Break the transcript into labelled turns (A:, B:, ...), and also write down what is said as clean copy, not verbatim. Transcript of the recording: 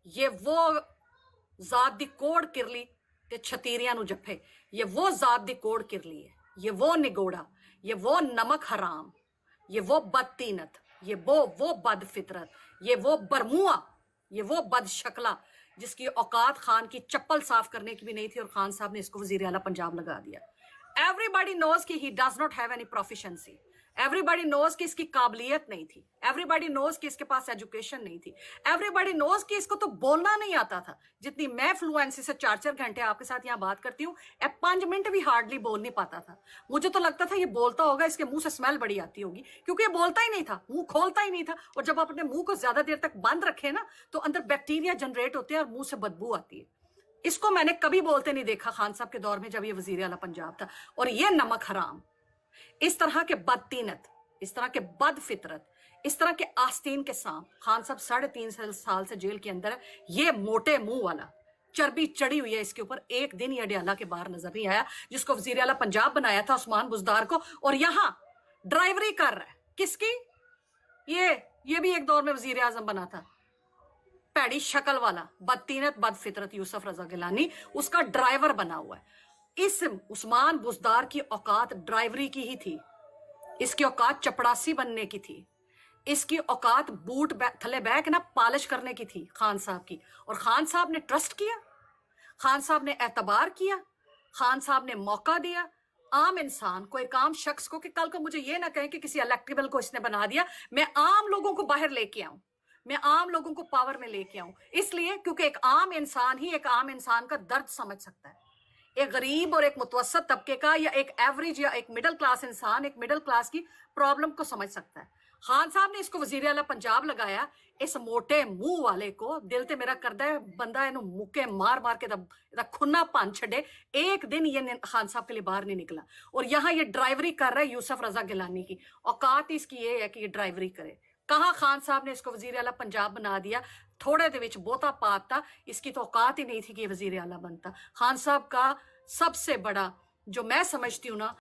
A: ये वो ਜ਼ਾਤ ਦੀ ਕੋੜ ਕਿਰਲੀ ਤੇ ਛਤੀਰੀਆਂ ਨੂੰ ਜੱਫੇ। ये वो ਜ਼ਾਤ ਦੀ ਕੋੜ ਕਿਰਲੀ ਹੈ, ये वो निगोड़ा, ये वो नमक हराम, ये वो बदतीनत, ये वो बद फितरत, ये वो बरमुआ, ये वो बद शक्ला जिसकी औकात खान की चप्पल साफ करने की भी नहीं थी और खान साहब ने इसको वजीर आला पंजाब लगा दिया। एवरीबॉडी नोज कि he does not have any proficiency, everybody knows कि इसकी काबिलियत नहीं थी, एवरीबॉडी नोज कि इसके पास एजुकेशन नहीं थी, एवरीबॉडी नोज कि इसको तो बोलना नहीं आता था। जितनी मैं फ्लुएंसी से 4-4 घंटे आपके साथ यहाँ बात करती हूँ, 5 मिनट भी हार्डली बोल नहीं पाता था। मुझे तो लगता था ये बोलता होगा, इसके मुंह से स्मेल बड़ी आती होगी, क्योंकि ये बोलता ही नहीं था, मुंह खोलता ही नहीं था। और जब आप अपने मुंह को ज्यादा देर तक बंद रखे ना, तो अंदर बैक्टीरिया जनरेट होते हैं और मुंह से बदबू आती है। इसको मैंने कभी बोलते नहीं देखा खान साहब के दौर में जब ये वजीर आला पंजाब था। और ये नमक हराम, इस तरह के बदतीनत, इस तरह के बद फितरत, इस तरह के आस्तीन के सांप, खान साहब 3.5 साल से जेल के अंदर है। ये मोटे मुंह वाला, चर्बी चढ़ी हुई है इसके ऊपर, एक दिन ये अडियाला के बाहर नजर नहीं आया, जिसको वजीर आला पंजाब बनाया था उस्मान बुजदार को। और यहाँ ड्राइवरी कर रहा है किसकी? ये भी एक दौर में वजीर आजम बना था, पैड़ी शक्ल वाला बदतीनत बद फितरत यूसुफ रजा गिलानी, उसका ड्राइवर बना हुआ है। इस उस्मान बुजदार की औकात ड्राइवरी की ही थी, इसकी औकात चपड़ासी बनने की थी, इसकी औकात बूट थले बैग ना पॉलिश करने की थी खान साहब की। और खान साहब ने ट्रस्ट किया, खान साहब ने एतबार किया, खान साहब ने मौका दिया आम इंसान को, एक आम शख्स को, कि कल को मुझे ये ना कहें कि किसी इलेक्टेबल को इसने बना दिया। मैं आम लोगों को बाहर लेके आऊं, मैं आम लोगों को पावर में लेके आऊं, इसलिए क्योंकि एक आम इंसान ही एक आम इंसान का दर्द समझ सकता है। एक गरीब और एक मुतवसत तबके का, या एक एवरेज या एक मिडिल क्लास इंसान एक मिडिल क्लास की प्रॉब्लम को समझ सकता है। खान साहब ने इसको वजीर आला पंजाब लगाया, इस मोटे मुंह वाले को। दिल ते मेरा करदा है बंदा इन्हू मुक्के मार मार के दा खुन्ना भन छड़े। एक दिन ये खान साहब के लिए बाहर नहीं निकला। और यहाँ ये ड्राइवरी कर रहा है यूसुफ रजा गिलानी की। औकात इसकी ये है कि ये ड्राइवरी करे। कहाँ खान साहब ने इसको वजीर आला पंजाब बना दिया, थोड़े दे विच बहुता पाता। इसकी तो औकात ही नहीं थी कि ये वजीर आला बनता। खान साहब का सबसे बड़ा जो मैं समझती हूँ ना,